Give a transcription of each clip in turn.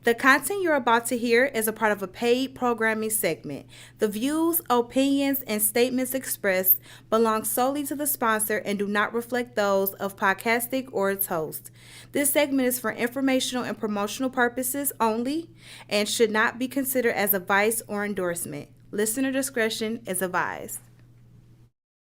The content you're about to hear is a part of a paid programming segment. The views, opinions, and statements expressed belong solely to the sponsor and do not reflect those of Podcastic or its host. This segment is for informational and promotional purposes only and should not be considered as advice or endorsement. Listener discretion is advised.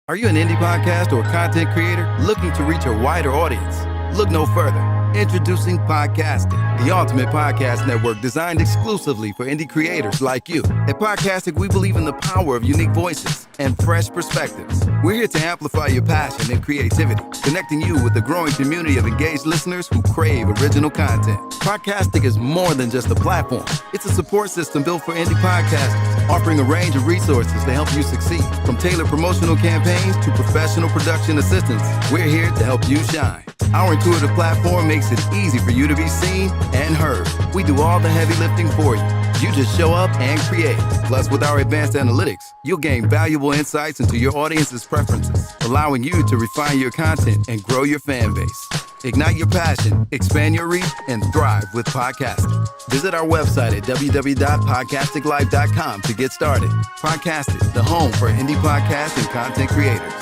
Are you an indie podcast or content creator looking to reach a wider audience? Look no further. Introducing Podcastic, the ultimate podcast network designed exclusively for indie creators like you. At Podcastic, we believe in the power of unique voices and fresh perspectives. We're here to amplify your passion and creativity, connecting you with the growing community of engaged listeners who crave original content. Podcastic is more than just a platform. It's a support system built for indie podcasters, offering a range of resources to help you succeed. From tailored promotional campaigns to professional production assistance, we're here to help you shine. Our intuitive platform makes it easy for you to be seen and heard. We do all the heavy lifting for you. You just show up and create. Plus, with our advanced analytics, you'll gain valuable insights into your audience's preferences, allowing you to refine your content and grow your fan base. Ignite your passion, expand your reach, and thrive with podcasting. Visit our website at www.podcasticlife.com to get started. Podcastic, the home for indie podcasts and content creators.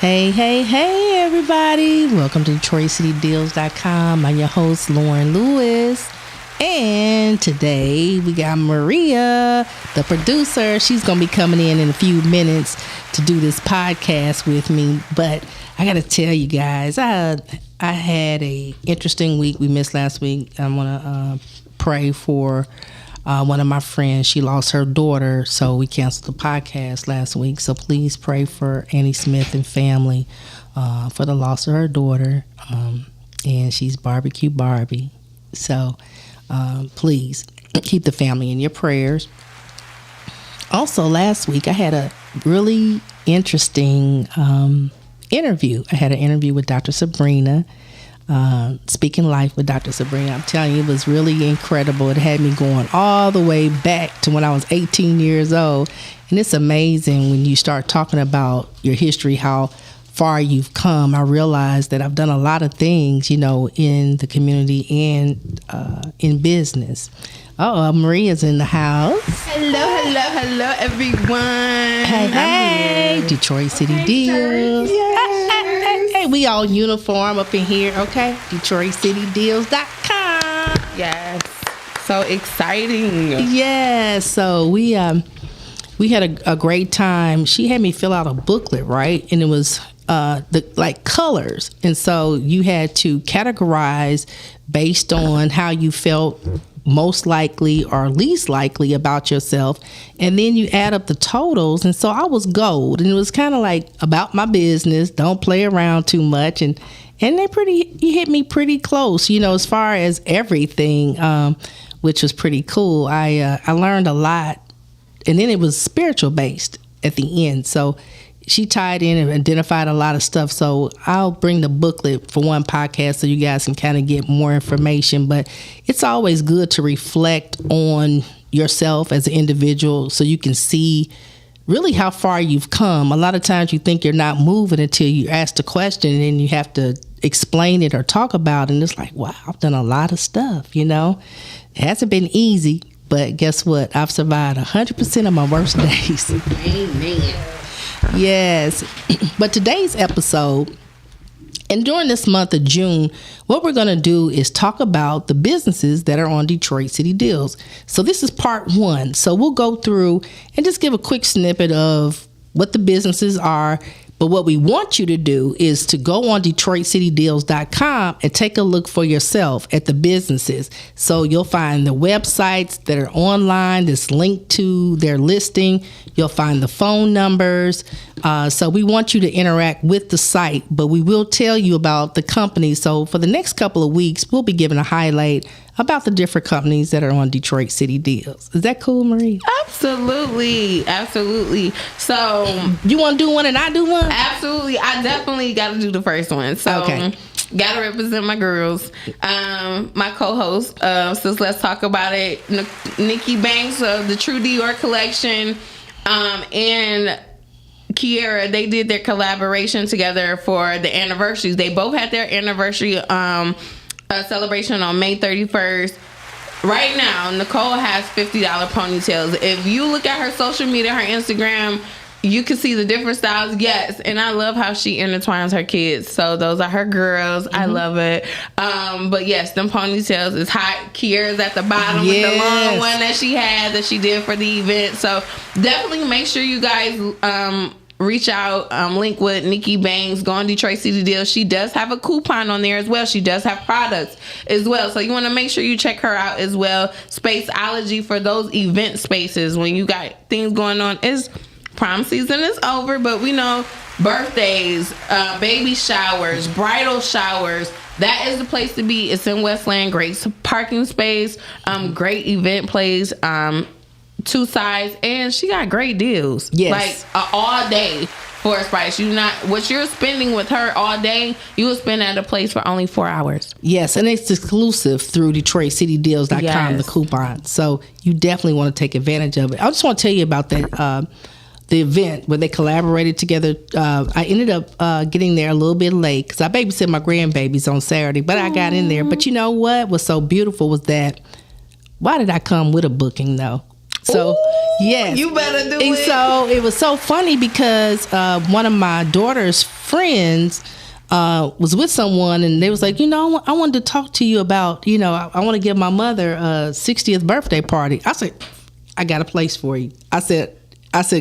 Hey, everybody. Welcome to DetroitCityDeals.com. I'm your host, Loren Lewis. And today we got Maria, the producer. She's going to be coming in a few minutes to do this podcast with me. But I got to tell you guys, I had a interesting week. We missed last week. I want to pray for one of my friends. She lost her daughter, so we canceled the podcast last week. So please pray for Annie Smith and family for the loss of her daughter. And she's Barbecue Barbie. So please keep the family in your prayers. Also, last week I had a really interesting interview. I had an interview with Dr. Sabrina. Speaking Life with Dr. Sabrina. I'm telling you, it was really incredible. It had me going all the way back to when I was 18 years old. And it's amazing when you start talking about your history, how far you've come. I realized that I've done a lot of things, in the community and in business. Maria's in the house. Hello, everyone. Hey, Detroit City Deals. Hey, we all uniform up in here, okay? DetroitCityDeals.com. Yes, so exciting. Yeah, so we had a great time. She had me fill out a booklet, right? And it was the colors, and so you had to categorize based on how you felt most likely or least likely about yourself, and then you add up the totals. And so I was gold, and it was kind of like about my business, don't play around too much, and you hit me pretty close, as far as everything, which was pretty cool. I learned a lot, and then it was spiritual based at the end, so she tied in and identified a lot of stuff. So I'll bring the booklet for one podcast so you guys can kind of get more information. But it's always good to reflect on yourself as an individual so you can see really how far you've come. A lot of times you think you're not moving until you ask the question, and then you have to explain it or talk about it. And it's like, wow, I've done a lot of stuff, It hasn't been easy, but guess what? I've survived 100% of my worst days. Amen. Yes. But today's episode, and during this month of June, what we're going to do is talk about the businesses that are on Detroit City Deals. So this is part one. So we'll go through and just give a quick snippet of what the businesses are, But what we want you to do is to go on DetroitCityDeals.com and take a look for yourself at the businesses. So you'll find the websites that are online that's linked to their listing. You'll find the phone numbers. So we want you to interact with the site, but we will tell you about the companies. So for the next couple of weeks, we'll be giving a highlight about the different companies that are on Detroit City Deals. Is that cool, Marie? Absolutely. So you want to do one and I do one? Absolutely. I definitely got to do the first one. So got to represent my girls. My co-host, so let's talk about it. Nikki Banks of the True Dior collection, and Kiera, they did their collaboration together for the anniversaries. They both had their anniversary celebration on May 31st. Right now, Nicole has $50 ponytails. If you look at her social media, her Instagram, you can see the different styles. Yes, and I love how she intertwines her kids. So those are her girls. I love it. But yes, them ponytails is hot. Kiera's at the bottom with the long one that she had that she did for the event. So definitely make sure you guys reach out, link with Nikki Banks, go on Detroit City Deals. She does have a coupon on there as well. She does have products as well. So you want to make sure you check her out as well. Spaceology for those event spaces when you got things going on. Prom season is over, but we know birthdays, baby showers, bridal showers, that is the place to be. It's in Westland. Great parking space, great event place, 2 sides, and she got great deals. Yes. Like all day for a price. What you're spending with her all day, you will spend at a place for only 4 hours. Yes, and it's exclusive through DetroitCityDeals.com, Yes. the coupon. So you definitely want to take advantage of it. I just want to tell you about that the event where they collaborated together. I ended up getting there a little bit late because I babysit my grandbabies on Saturday, but I got in there. But you know what was so beautiful was that, why did I come with a booking though? So, yes. You better do it. So it was so funny because one of my daughter's friends was with someone, and they was like, I wanted to talk to you about, I want to give my mother a 60th birthday party. I said, I got a place for you. I said,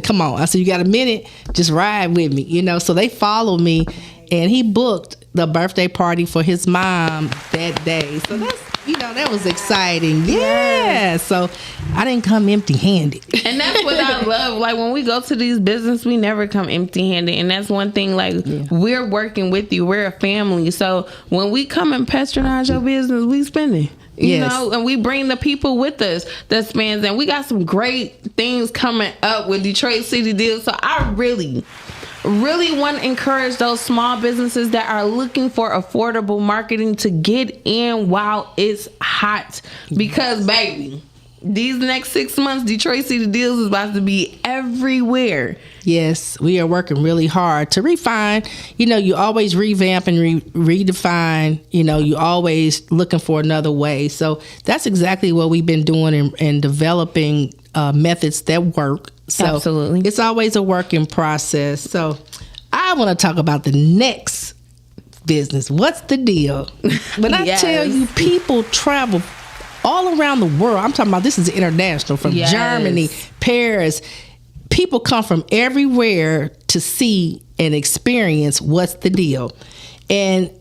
come on. I said, you got a minute? Just ride with me, So they followed me, and he booked the birthday party for his mom that day. So that's, that was exciting. Yeah. So I didn't come empty-handed. And that's what I love. Like, when we go to these business, we never come empty-handed. And that's one thing, we're working with you. We're a family. So when we come and patronize your business, we spending. You know, and we bring the people with us that spends. And we got some great things coming up with Detroit City Deals. So I really want to encourage those small businesses that are looking for affordable marketing to get in while it's hot. Because, baby, these next 6 months, Detroit City Deals is about to be everywhere. Yes, we are working really hard to refine. You always revamp and redefine. You always looking for another way. So that's exactly what we've been doing and developing methods that work. So absolutely. It's always a working process. So I want to talk about the next business. What's the deal? When I tell you, people travel all around the world. I'm talking about, this is international, from Germany, Paris. People come from everywhere to see and experience What's the Deal. And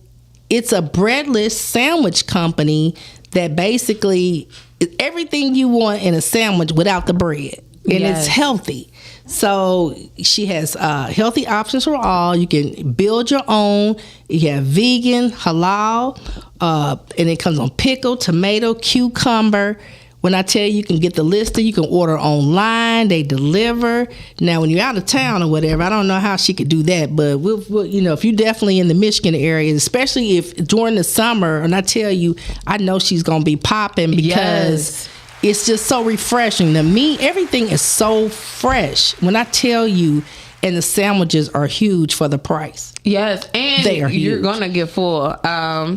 it's a breadless sandwich company that basically is everything you want in a sandwich without the bread. And it's healthy. So she has healthy options for all. You can build your own. You have vegan, halal, and it comes on pickle, tomato, cucumber. When I tell you can get the listing, you can order online. They deliver. Now, when you're out of town or whatever, I don't know how she could do that, but we'll if you're definitely in the Michigan area, especially if during the summer, and I tell you, I know she's gonna be popping because it's just so refreshing. To me, everything is so fresh. When I tell you, and the sandwiches are huge for the price. Yes, and you're gonna get full.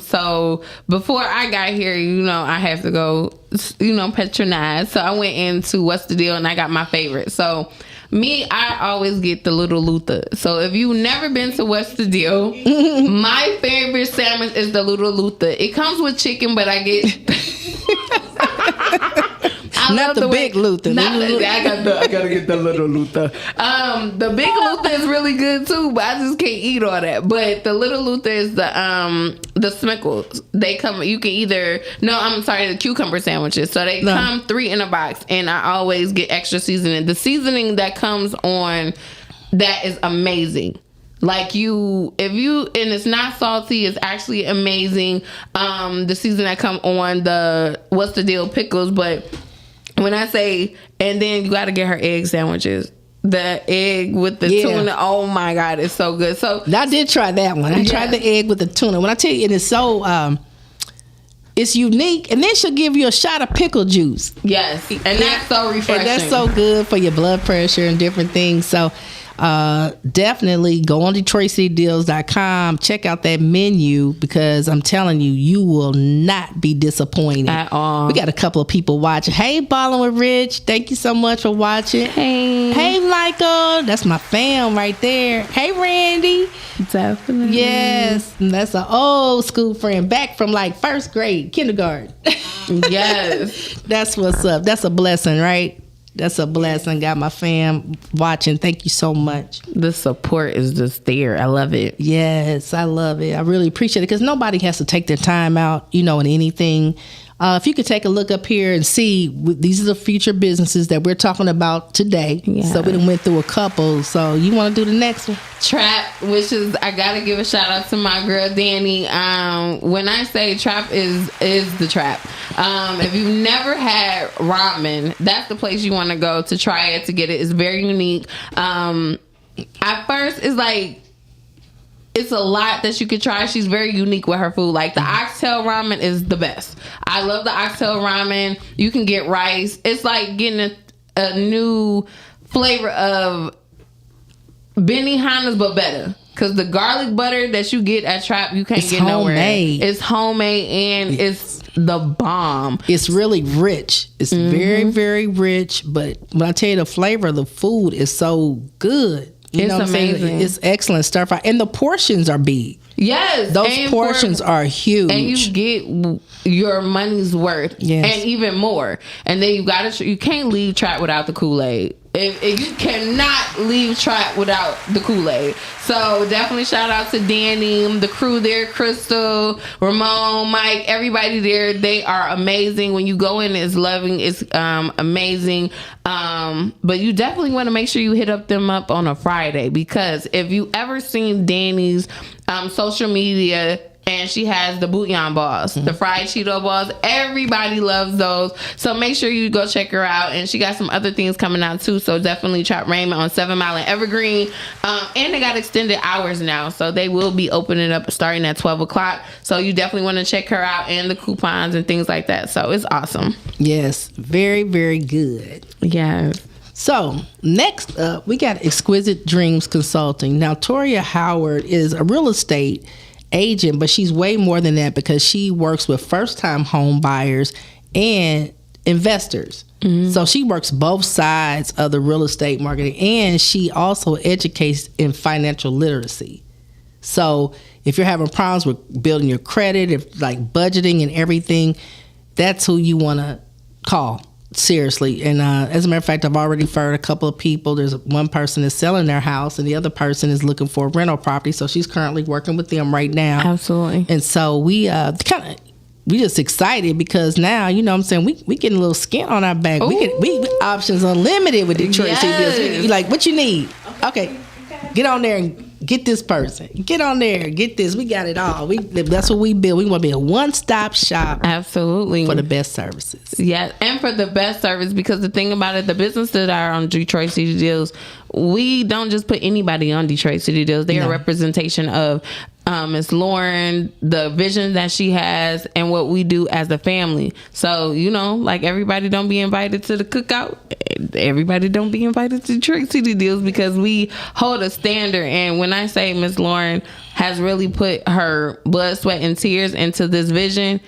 So before I got here, I have to go, patronize. So I went into What's the Deal, and I got my favorite. So I always get the Little Luther. So if you've never been to What's the Deal, my favorite sandwich is the Little Luther. It comes with chicken, but I Not the big Luther. I gotta get the little Luther. The big Luther is really good too, but I just can't eat all that. But the little Luther is the Smickles. They come. You can either the cucumber sandwiches. So they come 3 in a box, and I always get extra seasoning. The seasoning that comes on that is amazing. Like and it's not salty, it's actually amazing. The season that come on the what's the deal pickles, but when I say, and then you got to get her egg sandwiches. The egg with the tuna, oh my God, it's so good. So I did try that one. I tried the egg with the tuna. When I tell you, it is so it's unique, and then she'll give you a shot of pickle juice. Yes, and that's so refreshing. And that's so good for your blood pressure and different things. So definitely go on DetroitCityDeals.com, check out that menu, because I'm telling you, you will not be disappointed at all. We got a couple of people watching. Hey, Ballin' with Rich, thank you so much for watching. Hey Michael, that's my fam right there. Hey Randy, definitely. Yes, that's an old school friend back from like first grade, kindergarten. Yes. That's what's up. That's a blessing, right? That's a blessing. Got my fam watching. Thank you so much. The support is just there. I love it. Yes, I love it. I really appreciate it, because nobody has to take their time out, in anything. If you could take a look up here and see, these are the future businesses that we're talking about today. Yeah. So we done went through a couple. So you want to do the next one? Trap, which is, I gotta give a shout out to my girl Danny. When I say Trap is the Trap. If you've never had ramen, that's the place you want to go to try it, to get it. It's very unique. At first, it's like, it's a lot that you could try. She's very unique with her food. Like the oxtail ramen is the best. I love the oxtail ramen. You can get rice. It's like getting a new flavor of Benihana's, but better. Because the garlic butter that you get at Trap, you can't get nowhere. It's homemade, and it's the bomb. It's really rich. It's very, very rich. But when I tell you, the flavor of the food is so good. It's amazing. It's excellent stir fry, and the portions are big. Yes, those portions are huge, and you get your money's worth, and even more. And then you can't leave Trap without the Kool-Aid. If you cannot leave Trap without the Kool-Aid. So definitely shout out to Danny, the crew there, Crystal, Ramon, Mike, everybody there. They are amazing. When you go in, it's loving. It's amazing. But you definitely want to make sure you hit them up on a Friday, because if you ever seen Danny's social media, and she has the bouillon balls, the fried Cheeto balls. Everybody loves those. So make sure you go check her out. And she got some other things coming out too. So definitely Trap Raymond on 7 Mile and Evergreen. And they got extended hours now. So they will be opening up starting at 12 o'clock. So you definitely want to check her out, and the coupons and things like that. So it's awesome. Yes. Very, very good. Yes. So next up, we got Exquisite Dreams Consulting. Now, Toria Howard is a real estate agent, but she's way more than that, because she works with first-time home buyers and investors. So she works both sides of the real estate market, and she also educates in financial literacy. So if you're having problems with building your credit, if like budgeting and everything, that's who you want to call. Seriously. And as a matter of fact, I've already referred a couple of people. There's one person is selling their house, and the other person is looking for a rental property. So she's currently working with them right now. Absolutely. And so we just excited, because now, you know what I'm saying, we getting a little skin on our back. We options unlimited with Detroit CDs. Like, what you need? Okay. Get on there and get this person. Get on there, get this. We got it all. That's what we build. We want to be a one-stop shop. Absolutely. For the best services. Yeah, and for the best service, because the thing about it, the businesses that are on Detroit City Deals, we don't just put anybody on Detroit City Deals. They are a representation of Miss Loren, the vision that she has, and what we do as a family. So, like, everybody don't be invited to the cookout. Everybody don't be invited to Detroit City Deals, because we hold a standard. And when I say Miss Loren has really put her blood, sweat, and tears into this vision,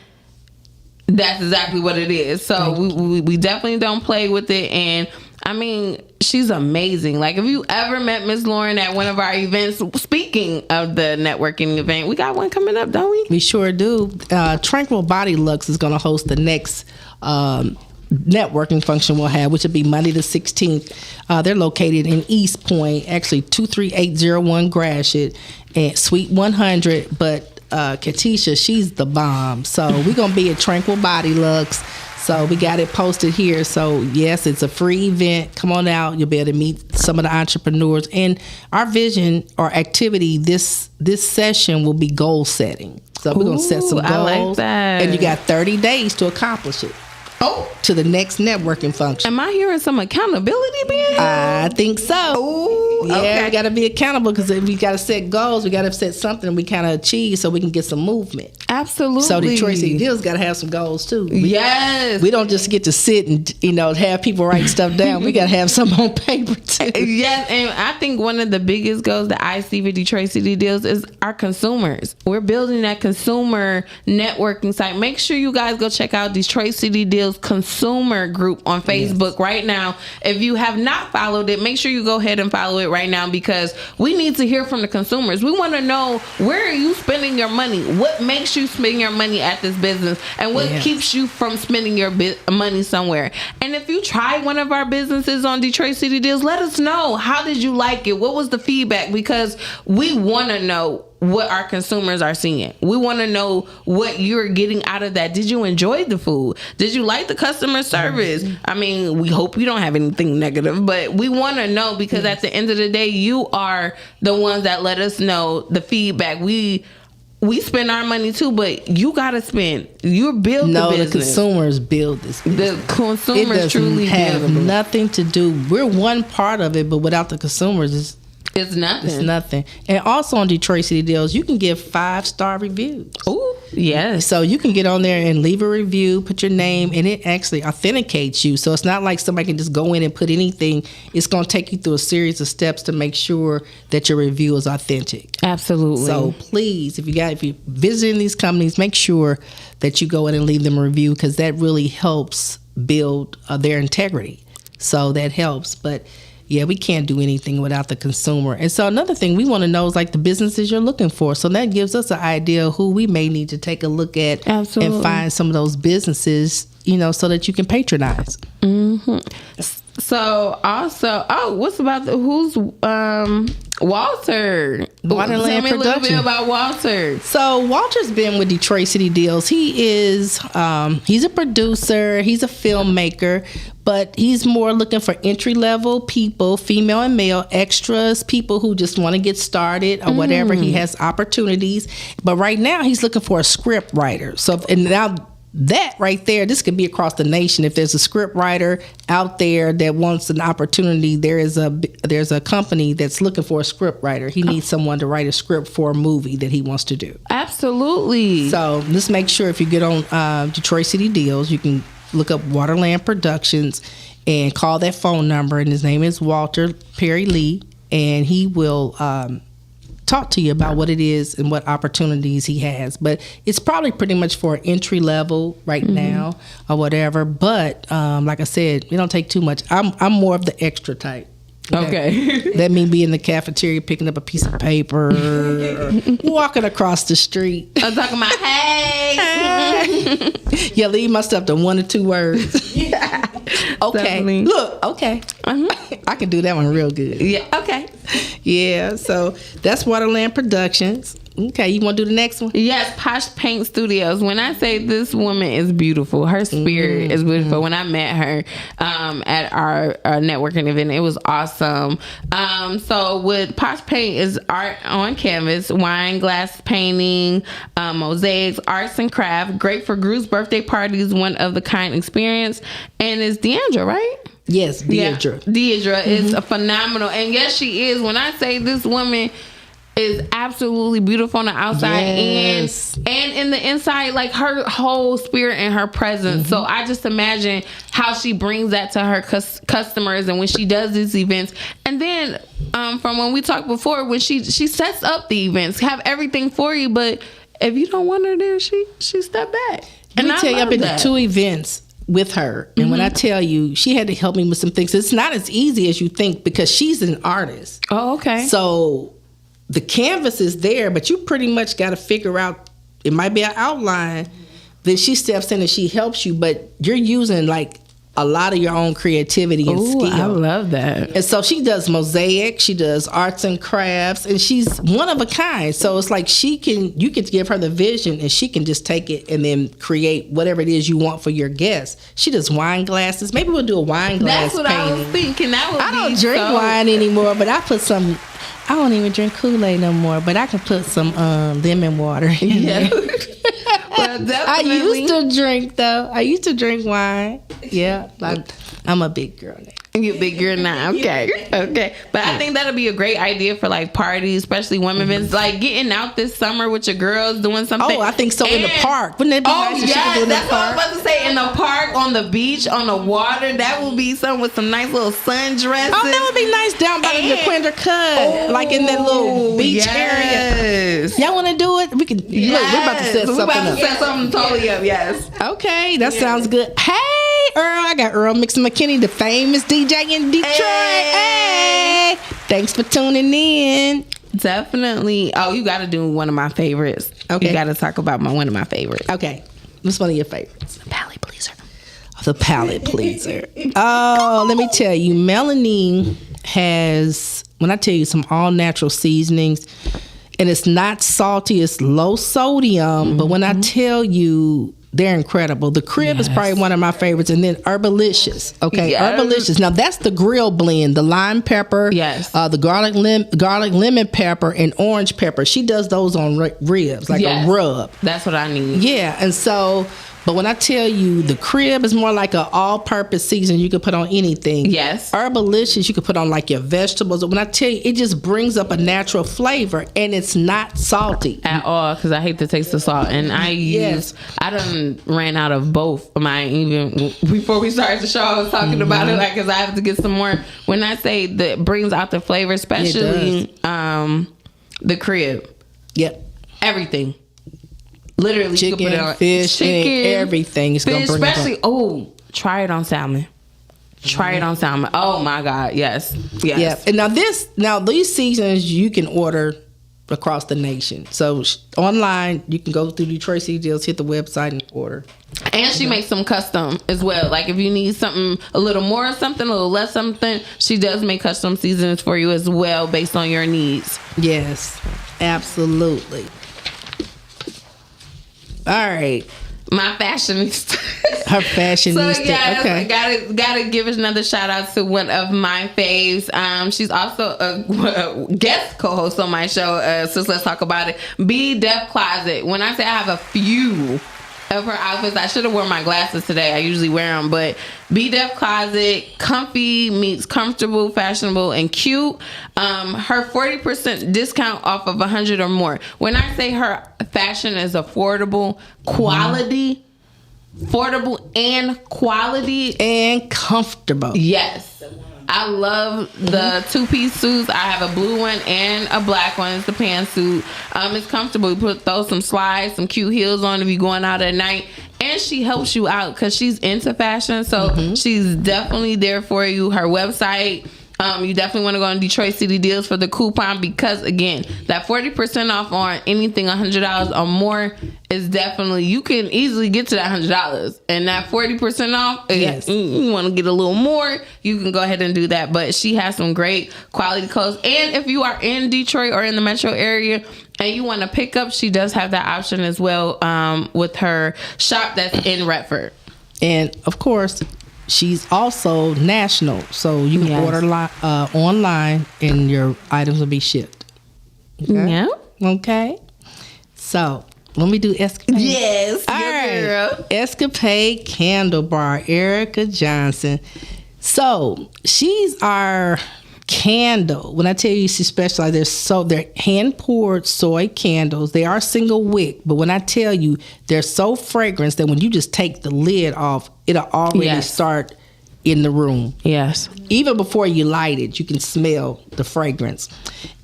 that's exactly what it is. So we definitely don't play with it. And I mean, she's amazing. Like, if you ever met Miss Loren at one of our events, speaking of the networking event, we got one coming up, don't we? We sure do. Tranquil Body Lux is going to host the next networking function we'll have, which will be Monday the 16th. They're located in East Point, actually 23801 Gratiot, and Suite 100. But Katisha, she's the bomb. So we're going to be at Tranquil Body Lux. So we got it posted here. So yes, it's a free event. Come on out. You'll be able to meet some of the entrepreneurs. And our vision or activity this session will be goal setting. So we're going to set some goals. I like that. And you got 30 days to accomplish it. To the next networking function. Am I hearing some accountability being? I think so. Ooh, yeah, okay. we got to be accountable because if we got to set goals, we got to set something we kind of achieve so we can get some movement. Absolutely. So Detroit City Deals got to have some goals too. Yes. We don't just get to sit and have people write stuff down. We got to have some on paper too. Yes, and I think one of the biggest goals that I see with Detroit City Deals is our consumers. We're building that consumer networking site. Make sure you guys go check out Detroit City Deals consumer group on Facebook right now. If you have not followed it, make sure you go ahead and follow it right now because we need to hear from the consumers. We want to know, where are you spending your money? What makes you spend your money at this business? And what keeps you from spending your money somewhere? And if you try one of our businesses on Detroit City Deals, let us know. How did you like it? What was the feedback? Because we want to know what our consumers are seeing. We want to know what you're getting out of that. Did you enjoy the food? Did you like the customer service? I mean, we hope you don't have anything negative, but we want to know because at the end of the day, you are the ones that let us know the feedback. We spend our money too, but you gotta spend. You build the business. The consumers build this business. The consumers truly have build. Nothing to do. We're one part of it, but without the consumers, it's nothing. It's nothing. And also on Detroit City Deals, you can give 5-star reviews. Ooh, yes. So you can get on there and leave a review, put your name, and it actually authenticates you. So it's not like somebody can just go in and put anything. It's going to take you through a series of steps to make sure that your review is authentic. Absolutely. So please, if you're visiting these companies, make sure that you go in and leave them a review because that really helps build their integrity. So that helps. But yeah, we can't do anything without the consumer. And so another thing we want to know is like the businesses you're looking for. So that gives us an idea of who we may need to take a look at. Absolutely. And find some of those businesses, so that you can patronize. Mm-hmm. So also, what's about who's Walter? Waterland Tell me a little Production. bit about Walter. So Walter's been with Detroit City Deals. He is he's a producer, he's a filmmaker, but he's more looking for entry level people, female and male, extras, people who just want to get started or whatever. He has opportunities, but right now he's looking for a script writer. So and now that right there, this could be across the nation. If there's a script writer out there that wants an opportunity, there's a company that's looking for a script writer. He needs someone to write a script for a movie that he wants to do. Absolutely. So let's make sure if you get on Detroit City Deals, you can look up Waterland Productions and call that phone number. And his name is Walter Perry Lee, and he will talk to you about what it is and what opportunities he has. But it's probably pretty much for entry level right now or whatever. But like I said, it don't take too much. I'm more of the extra type. Okay. That mean be in the cafeteria picking up a piece of paper or walking across the street. I'm talking about, hey. Yeah, leave my stuff to 1 or 2 words. Yeah. Okay. Definitely. Look, okay. I can do that one real good. Yeah, okay. Yeah, so that's Waterland Productions. Okay, you want to do the next one? Yes, Posh Paint Studios. When I say this woman is beautiful, her spirit is beautiful. When I met her at our networking event, it was awesome. So with Posh Paint is art on canvas, wine glass painting, mosaics, arts and craft. Great for groups, birthday parties, one of the kind experience. And it's Deandra, right? Yes, Deidre. Yeah, Deidre is a phenomenal. And yes, she is. When I say this woman is absolutely beautiful on the outside and in the inside, like her whole spirit and her presence. So I just imagine how she brings that to her customers and when she does these events. And then from when we talked before, when she sets up the events, have everything for you, but if you don't want her there, she step back. Let me tell you, I've been to 2 events with her, and when I tell you, she had to help me with some things. It's not as easy as you think because she's an artist. Oh, okay. So the canvas is there, but you pretty much got to figure out, it might be an outline. Then she steps in and she helps you, but you're using like a lot of your own creativity and skill. I love that. And so she does mosaic, she does arts and crafts, and she's one of a kind. So it's like you can give her the vision and she can just take it and then create whatever it is you want for your guests. She does wine glasses. Maybe we'll do a wine glass That's what painting. I was thinking. I don't drink wine anymore, but I put some. I don't even drink Kool-Aid no more, but I can put some lemon water in there. Well, I used to drink though. I used to drink wine. Yeah, I'm a big girl now. You're bigger now. Okay. Okay. But I think that'll be a great idea for like parties, especially women events. Like getting out this summer with your girls, doing something. Oh, I think so. In the park. Wouldn't it be nice if she could do it in the that's what I park? was about to say. In the park, on the beach, on the water. That would be something with some nice little sundresses. Oh, that would be nice down by the Dequindre Cut. Like in that little beach area. Y'all want to do it? We can. Look, we're about to set something up. We're about to set something totally up, yes. Okay, that sounds good. Hey, Earl. I got Earl Mixon McKinney, the famous DJ in Detroit. Hey. Thanks for tuning in. Definitely. Oh, you got to do one of my favorites. Okay. You got to talk about one of my favorites. Okay. What's one of your favorites? The palate pleaser. The palate pleaser. Oh, let me tell you, Melanie has, when I tell you, some all natural seasonings, and it's not salty, it's low sodium, but when I tell you, they're incredible. The Crib is probably one of my favorites, and then Herbalicious. Okay, Yes. Herbalicious. Now that's the grill blend: the lime pepper, the garlic lemon pepper, and orange pepper. She does those on ribs, like a rub. That's what I need. Yeah, and so. But when I tell you the Crib is more like an all-purpose season, you could put on anything. Yes. Herbalicious, you could put on like your vegetables. When I tell you, it just brings up a natural flavor, and it's not salty At all, because I hate the taste of salt. And I done ran out of both of mine. Even before we started the show, I was talking about it, like, because I have to get some more. When I say that brings out the flavor, especially the Crib. Yep. Everything. Literally, chicken, you can put it on fish, everything is going to bring especially, try it on salmon. Try it on salmon. Oh my God, yes. Yeah. And now these seasons you can order across the nation. So online, you can go through Detroit City Deals, hit the website and order. And she makes them custom as well. Like if you need something a little more something, a little less something, she does make custom seasons for you as well based on your needs. Yes, absolutely. All right. My fashionista. Her fashionista. So yeah, okay. Gotta give another shout out to one of my faves. She's also a guest co-host on my show. So let's talk about it. Be Def Closet. When I say I have a few of her outfits, I should have worn my glasses today. I usually wear them, but Be Def Closet, comfy meets comfortable, fashionable, and cute. Her 40% discount off of 100 or more. When I say her fashion is affordable, quality, affordable and quality and comfortable. Yes. I love the two-piece suits. I have a blue one and a black one. It's the pantsuit. It's comfortable. You throw some slides, some cute heels on if you're going out at night. And she helps you out because she's into fashion. So she's definitely there for you. Her website, you definitely want to go on Detroit City Deals for the coupon because, again, that 40% off on anything $100 or more is definitely, you can easily get to that $100. And that 40% off, yes. You want to get a little more, you can go ahead and do that. But she has some great quality clothes. And if you are in Detroit or in the metro area and you want to pick up, she does have that option as well with her shop that's in Redford. And, of course, she's also national, so you can order online and your items will be shipped. Okay? Yeah. Okay. So, let me do Escapade. Yes. All right. Girl. Escapade Candle Bar, Erica Johnson. So, she's our candle. When I tell you she specializes, they're hand poured soy candles. They are single wick, but when I tell you they're so fragrant that when you just take the lid off, it'll already start in the room. Yes. Even before you light it, you can smell the fragrance.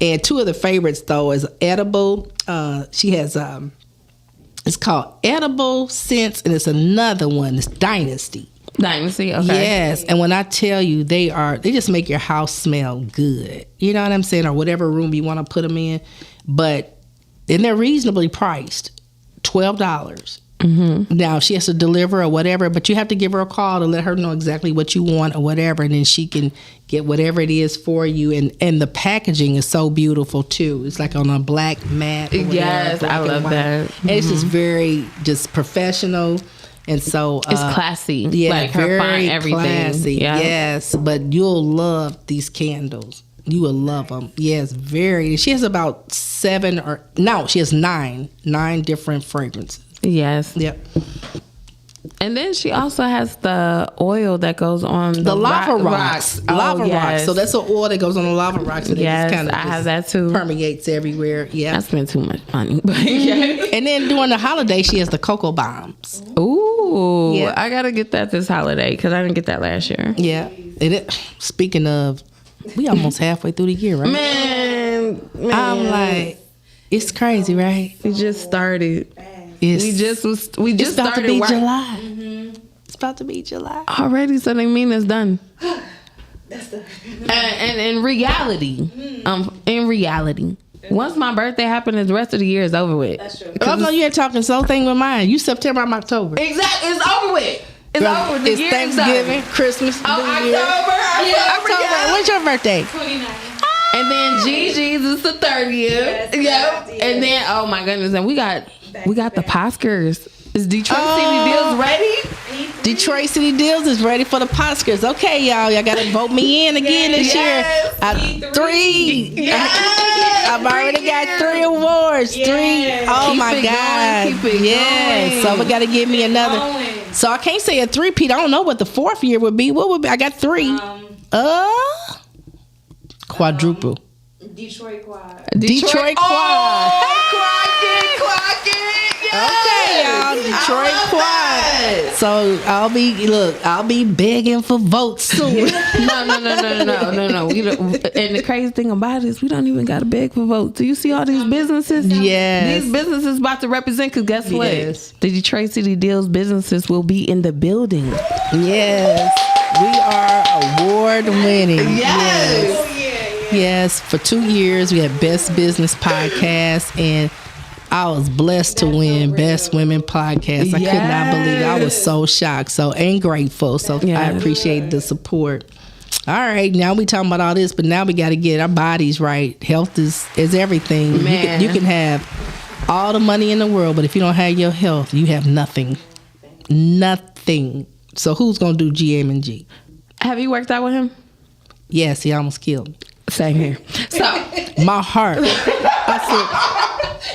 And two of the favorites though is edible. She has it's called Edible Scents, and it's another one. It's Dynasty. Dynasty, okay. Yes, and when I tell you they just make your house smell good. You know what I'm saying? Or whatever room you want to put them in. But then they're reasonably priced. $12. Now she has to deliver or whatever, but you have to give her a call to let her know exactly what you want or whatever, and then she can get whatever it is for you. And the packaging is so beautiful too. It's like on a black mat. Or whatever, Yes, I love that. And it's just very just professional. And so It's classy. Yeah, like her very font, everything. classy. Yeah. Yes, but you'll love these candles. You will love them. Yes, very. She has about she has nine different fragrances. Yes. Yep. And then she also has the oil that goes on the lava rocks. Lava rocks. So that's an oil that goes on the lava rocks. And Yes, it just I have that too. Permeates everywhere. Yeah. I spent too much money. But yeah. And then during the holiday, she has the cocoa bombs. Ooh. Yeah. I got to get that this holiday because I didn't get that last year. Yeah. Speaking of, we almost halfway through the year, right? Man. I'm like, it's crazy, right? We just started. It's We about to started be work July. It's about to be July. already, so they mean it's done. And in reality, once my birthday happens, the rest of the year is over with. That's true. Oh no, you ain't talking so thing with mine. You September, I'm October. Exactly, it's over with. It's over with. The It's year is Thanksgiving, done. Christmas, Oh, New Year. October. October. When's your birthday? 29. And then Gigi's is the 30th. Yes, Yep. yes. And then oh my goodness, and we got the Oscars. Is Detroit Oh. City Deals ready? Detroit City Deals is ready for the Oscars. Okay, y'all gotta vote me in again this Yes. year. Three. Yes. I've already got 3 awards. Yes. 3. Oh Keep my it God. going, keep it yes. going. So we gotta give me another. going. So I can't say a 3-peat. I don't know what the 4th year would be. What would be? I got 3. Quadruple. Detroit Quad. Detroit Quad. Oh, clock it. Okay, y'all. Detroit Quad. So I'll be begging for votes soon. No. We don't, and the crazy thing about it is we don't even got to beg for votes. Do you see all these businesses? Yes. These businesses about to represent, because guess what? Yes. The Detroit City Deals businesses will be in the building. Yes. We are award winning. Yes. For 2 years, we had Best Business Podcast, and I was blessed to win Best Women Podcast. I could not believe it. I was so shocked, and grateful. So I appreciate the support. All right, now we talking about all this, but now we got to get our bodies right. Health is everything. Man. You can have all the money in the world, but if you don't have your health, you have nothing. Nothing. So who's gonna do GM&G? Have you worked out with him? Yes, he almost killed me. Same here. So My heart. I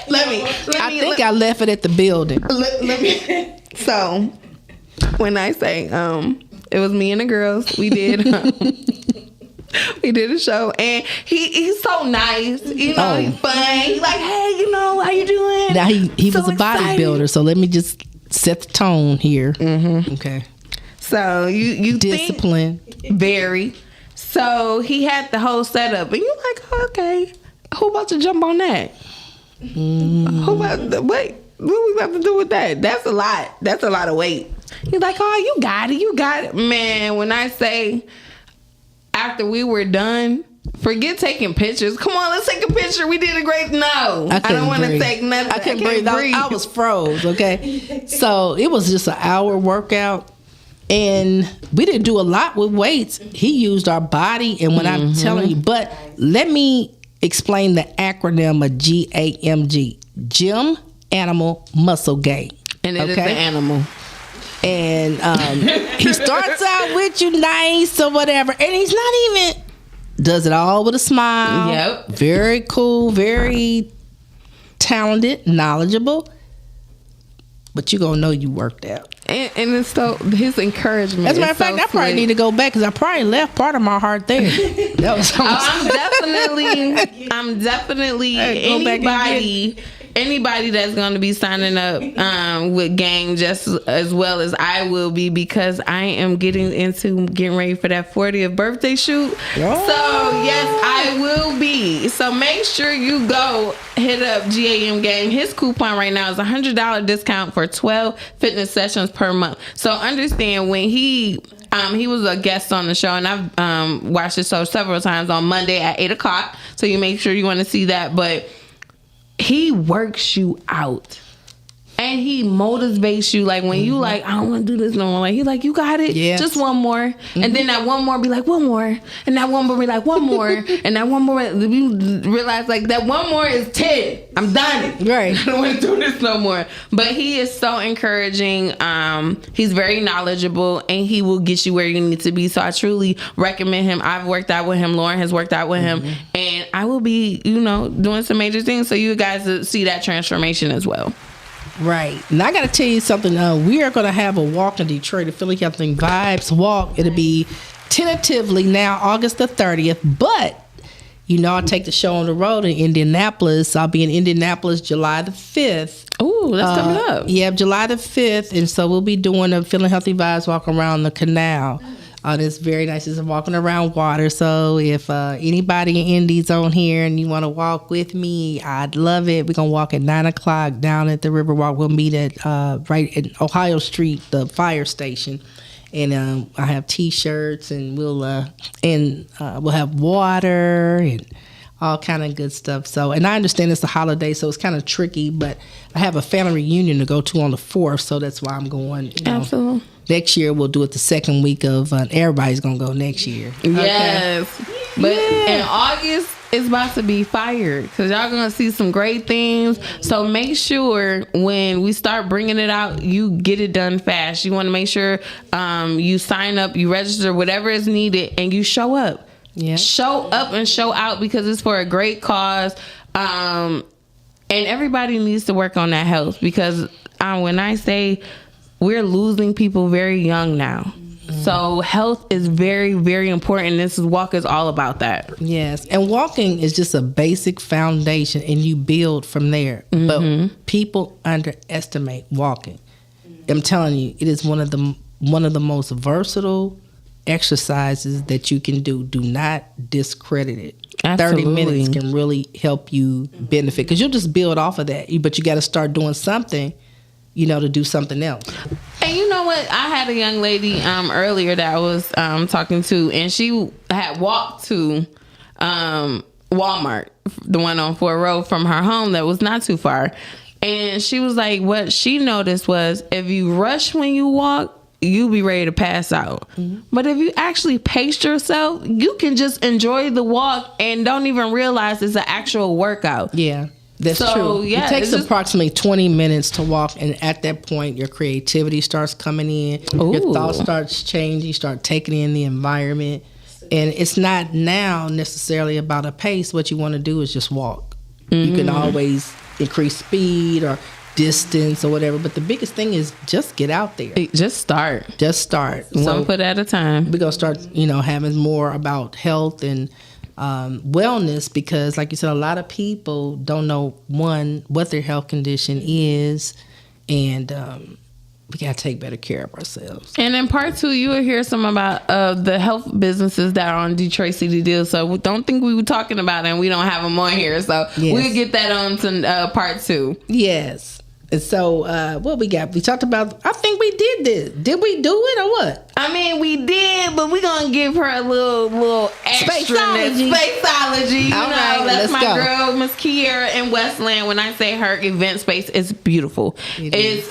said, I think I left it at the building. let me. So when I say it was me and the girls, we did a show, and he's so nice, he's fun. He's like, hey, how you doing? Now he So was a bodybuilder, so let me just set the tone here. Mm-hmm. Okay. So you Discipline. think very. So he had the whole setup, and you're like, oh, okay, who about to jump on that? Who about to, what we about to do with that? That's a lot. That's a lot of weight. He's like, oh, you got it. Man, when I say after we were done, forget taking pictures. Come on, let's take a picture. We did a great. No, I don't want to take nothing. I couldn't breathe. I was froze. Okay, so it was just an hour workout. And we didn't do a lot with weights. He used our body. And when I'm telling you, but let me explain the acronym of GAMG. Gym, Animal, Muscle Gain. And it is an animal. And he starts out with you nice or whatever. And he's not even, does it all with a smile. Yep. Very cool, very talented, knowledgeable. But you're going to know you worked out. And it's so, his encouragement. As a matter of fact, I probably need to go back because I probably left part of my heart there. That was I'm definitely anybody that's going to be signing up with Gang just as well as I will be, because I am getting ready for that 40th birthday shoot. Oh. So yes, I will be. So make sure you go hit up GAM Gang. His coupon right now is $100 discount for 12 fitness sessions per month. So understand, when he was a guest on the show, and I've watched the show several times on Monday at 8:00. So you make sure you want to see that. But he works you out. And he motivates you. Like, when you like, I don't want to do this no more. Like, he's like, you got it. Yes. Just one more. And then that one more be like, one more. And that one more be like, one more. And that one more, you realize, like, that one more is 10. I'm done. Right. I don't want to do this no more. But he is so encouraging. He's very knowledgeable, and he will get you where you need to be. So I truly recommend him. I've worked out with him. Lauren has worked out with him. And I will be, doing some major things so you guys will see that transformation as well. Right. And I got to tell you something. We are going to have a walk in Detroit, a Philly Healthy Vibes walk. It'll be tentatively now August the 30th. But, I'll take the show on the road in Indianapolis. I'll be in Indianapolis July the 5th. Ooh, that's coming up. Yeah, July the 5th. And so we'll be doing a Feeling Healthy Vibes walk around the canal. It's very nice. It's walking around water. So if anybody in Indy's on here and you want to walk with me, I'd love it. We're going to walk at 9 o'clock down at the Riverwalk. We'll meet at right at Ohio Street, the fire station. And I have T-shirts, and we'll have water and all kind of good stuff. So, and I understand it's a holiday, so it's kind of tricky, but I have a family reunion to go to on the 4th, so that's why I'm going. Absolutely. Next year, we'll do it the second week of, everybody's going to go next year. Yes. Okay. But in August, it's about to be fired, because y'all going to see some great things. So make sure when we start bringing it out, you get it done fast. You want to make sure you sign up, you register, whatever is needed, and you show up. Yeah. Show up and show out, because it's for a great cause. And everybody needs to work on that health, because when I say we're losing people very young now. So health is very, very important. This walk is all about that. Yes. And walking is just a basic foundation, and you build from there. But people underestimate walking. I'm telling you, it is one of the most versatile exercises that you can do. Do not discredit it. Absolutely. 30 minutes can really help you benefit, because you'll just build off of that. But you got to start doing something, to do something else. And you know what? I had a young lady earlier that I was talking to, and she had walked to Walmart, the one on Ford Road from her home that was not too far. And she was like, what she noticed was, if you rush when you walk, you be ready to pass out. But if you actually pace yourself, you can just enjoy the walk and don't even realize it's an actual workout. Yeah. That's true. Yeah, it takes approximately 20 minutes to walk, and at that point, your creativity starts coming in. Ooh. Your thoughts starts changing. You start taking in the environment, and it's not now necessarily about a pace. What you want to do is just walk. You can always increase speed or distance or whatever, but the biggest thing is just get out there. Just start. One foot at a time. We're gonna start, having more about health and wellness, because like you said, a lot of people don't know, one, what their health condition is, and we gotta take better care of ourselves. And in part 2, you will hear some about the health businesses that are on Detroit City Deals. So don't think we were talking about it and we don't have them on here. So we'll get that on to part 2. Yes. And so what we got? We talked about, I think we did this. Did we do it or what? I mean, we did, but we're going to give her a little extra. Spaceology. That's my girl, Miss Kiera in Westland. When I say her event space is beautiful. It's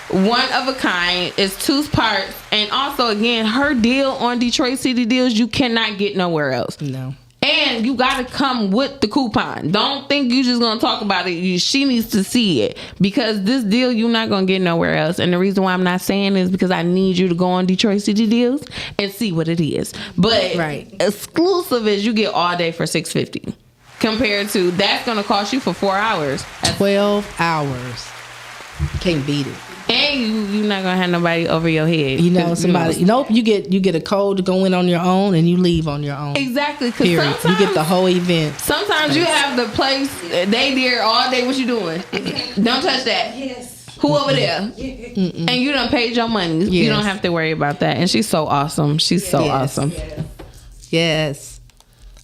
one of a kind. It's 2 parts. And also, again, her deal on Detroit City Deals, you cannot get nowhere else. No. And you got to come with the coupon. Don't think you just going to talk about it. She needs to see it, because this deal you're not going to get nowhere else. And the reason why I'm not saying is because I need you to go on Detroit City Deals and see what it is. But exclusive is you get all day for $650, compared to that's going to cost you for 4 hours. 12 hours. Can't beat it. And you're not gonna have nobody over your head. Somebody. Nope. You get a code to go in on your own, and you leave on your own. Exactly. Because you get the whole event. Sometimes you have the place they there all day. What you doing? Don't touch that. Yes. Who over there? And you done paid your money. Yes. You don't have to worry about that. And she's so awesome. She's so awesome. Yes.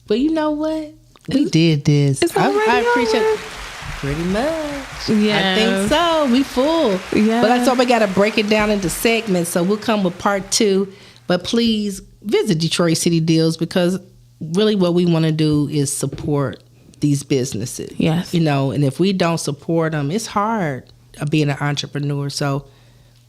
But you know what? We did this. I appreciate it. Pretty much. Yeah. I think so. We full. Yeah. But that's why we got to break it down into segments. So we'll come with part 2. But please visit Detroit City Deals, because really what we want to do is support these businesses. Yes. And if we don't support them, it's hard. being an entrepreneur. So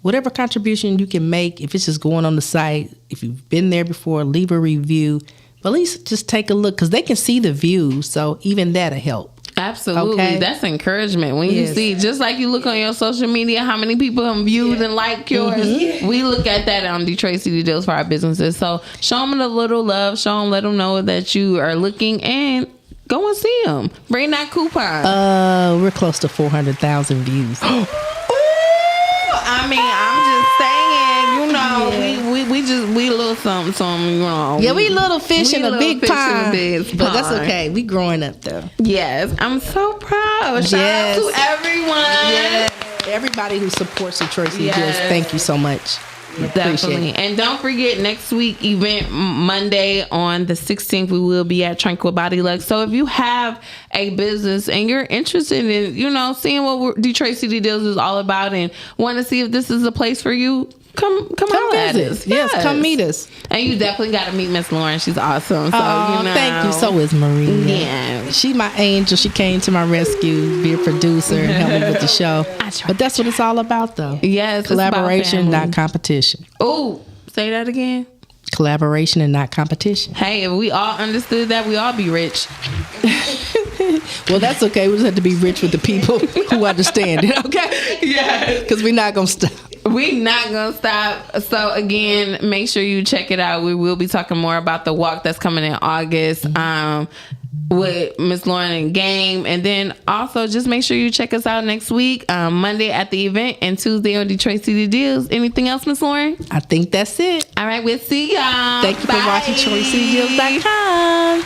whatever contribution you can make, if it's just going on the site, if you've been there before, leave a review. But at least just take a look, because they can see the views. So even that'll help. Absolutely. Okay. That's encouragement. When you see, just like you look on your social media, how many people have viewed and liked yours. We look at that on Detroit City Deals for our businesses. So show them a little love. Show them, let them know that you are looking, and go and see them. Bring that coupon. We're close to 400,000 views. I mean, I'm just saying, you know, we a little something, you know. Yeah, we little fish in a big pond. But that's pond. okay. We growing up though. Yes, I'm so proud. Shout out to everyone. Yes. Everybody who supports Detroit City Deals, thank you so much. Definitely. And don't forget, next week, event Monday on the 16th, we will be at Tranquil Body Lux. So if you have a business and you're interested in, you know, seeing what Detroit City Deals is all about and want to see if this is a place for you, come visit us. Yes, come meet us. And you definitely got to meet Miss Loren. She's awesome. So, you know. Thank you. So is Maria. Yeah. She my angel. She came to my rescue, be a producer and help me with the show. But that's what it's all about, though. Yes. Collaboration, not competition. Oh, say that again. Collaboration and not competition. Hey, if we all understood that, we all be rich. Well, that's okay. We just have to be rich with the people who understand it, okay? Yeah. Because we're not going to stop. We're not going to stop. So, again, make sure you check it out. We will be talking more about the walk that's coming in August with Miss Loren and Game. And then also just make sure you check us out next week, Monday at the event and Tuesday on Detroit City Deals. Anything else, Miss Loren? I think that's it. All right, we'll see y'all. Thank you Bye. for watching DetroitCityDeals.com.